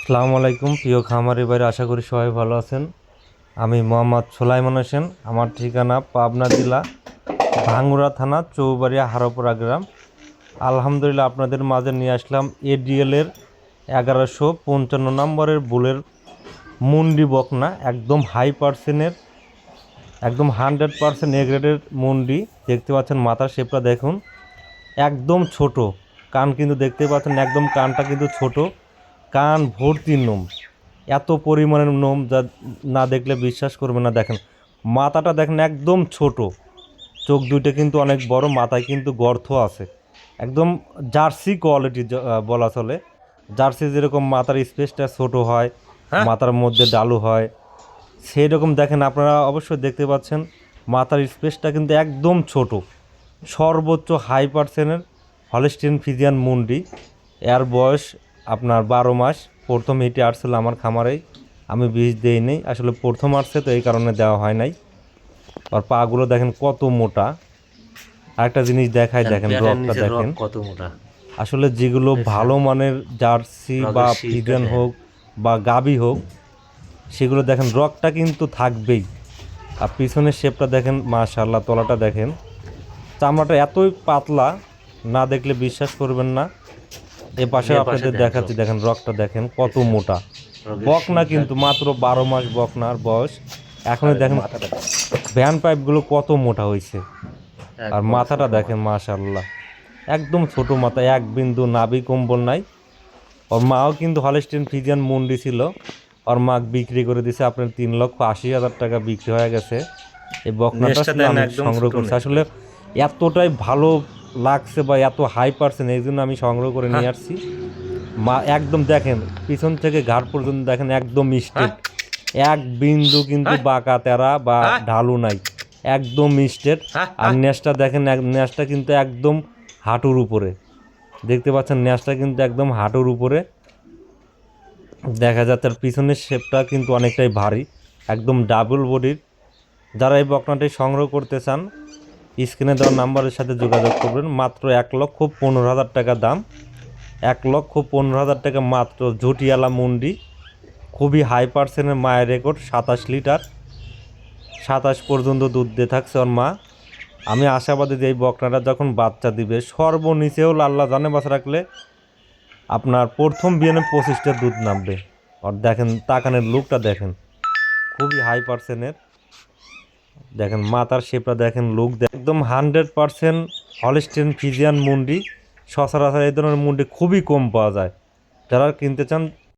আসসালামু আলাইকুম প্রিয় খামারি ভাইরা, আশা করি সবাই ভালো আছেন। আমি মোহাম্মদ সোলাইমান হোসেন। আমার ঠিকানা পাবনা জেলা ভাঙ্গুড়া থানা চৌবাড়িয়া হারোপাড়া গ্রাম। আলহামদুলিল্লাহ আপনাদের মাঝে নিয়ে আসলাম এডিএলের 1155 নম্বরের বুলের মুন্ডি বকনা, একদম হাই পার্সেন্টের, একদম 100% এ গ্রেডের মুন্ডি। দেখতে পাচ্ছেন মাথার শেপটা দেখুন, একদম ছোট। কান কিন্তু দেখতে পাচ্ছেন, একদম কানটা কিন্তু ছোট, কান ভর্তি নোম, এত পরিমাণের নোম যা না দেখলে বিশ্বাস করবে না। দেখেন মাথাটা দেখেন একদম ছোট, চোখ দুইটা কিন্তু অনেক বড়, মাথায় কিন্তু গর্ত আছে। একদম জার্সি কোয়ালিটি বলা চলে। জার্সি যেরকম মাথার স্পেসটা ছোট হয়, মাথার মধ্যে ডালু হয়, সেই রকম দেখেন আপনারা অবশ্যই দেখতে পাচ্ছেন মাথার স্পেসটা কিন্তু একদম ছোট। সর্বোচ্চ হাই পার্সেন্টের হলস্টিন ফিজিয়ান মুন্ডি। এর বয়স আপনার 12 মাস। প্রথম হিটে আসছিল আমার খামারেই, আমি বীজ দিই নেই, আসলে প্রথম আসছে তো এই কারণে দেওয়া হয় নাই। আর পাগুলো দেখেন কত মোটা। আরেকটা জিনিস দেখাই, দেখেন রগটা দেখেন কত মোটা। আসলে যেগুলো ভালো মানের জার্সি বা ফিজিয়ান হোক বা গাবি হোক, সেগুলো দেখেন রগটা কিন্তু থাকবেই। আর পিছনের শেপটা দেখেন, মাশাআল্লাহ, তলাটা দেখেন, চামড়াটা এতই পাতলা, না দেখলে বিশ্বাস করবেন না। এ পাশে আপনাদের দেখাচ্ছি, দেখেন রগটা দেখেন কত মোটা। বকনা কিন্তু মাত্র 12 মাস বকনার বয়স। এখনই দেখেন ভ্যান পাইপগুলো কত মোটা হয়েছে। আর মাথাটা দেখেন মাশাআল্লাহ, একদম ছোট মাথা, এক বিন্দু নাভি কম্বল নাই। ওর মাও কিন্তু হলস্টিন ফ্রিজিয়ান মুন্ডি ছিল, ওর মা বিক্রি করে দিছে আপনার 3,80,000 টাকা বিক্রি হয়ে গেছে। এই বকনাটা আমি সংগ্রহ করছি, আসলে এতটাই ভালো লাগছে বা এত হাই পার্সেন্ট, এই জন্য আমি সংগ্রহ করে নিয়ে আসছি। মা একদম দেখেন পিছন থেকে ঘাট পর্যন্ত দেখেন একদম স্ট্রেট, এক বিন্দু কিন্তু বাঁকা তেরা বা ঢালু নাই, একদম স্ট্রেট। আর নেজটা দেখেন, নেজটা কিন্তু একদম হাঁটুর উপরে, দেখতে পাচ্ছেন নেজটা কিন্তু একদম হাঁটুর উপরে দেখা যাচ্ছে। আর পিছনের শেপটা কিন্তু অনেকটাই ভারী, একদম ডাবল বডির। যারা এই বকনাটি সংগ্রহ করতে চান, স্ক্রিনে দেওয়া নাম্বারের সাথে যোগাযোগ করবেন। মাত্র 1,15,000 টাকা দাম, 1,15,000 টাকা মাত্র। ঝুটিয়ালা মুন্ডি, খুবই হাই পার্সেন্টের, মায়ের রেকর্ড 27 লিটার, 27 পর্যন্ত দুধ দিয়ে থাকছে ওর মা। আমি আশাবাদী যে এই বকনাটা যখন বাচ্চা দিবে, সর্বনিচেও আল্লাহ জানে বাচ্চা রাখলে আপনার প্রথম বিয়ানে 25টা দুধ নামবে। আর দেখেন তাকানের লুকটা দেখেন, খুবই হাই পার্সেন্টের। দেখেন মাথার শেপটা দেখেন, লুক একদম 100% হলস্টিন ফিজিয়ান মুন্ডি। সচরাচর এই ধরনের মুন্ডি খুবই কম পাওয়া যায়। যারা কিনতে চান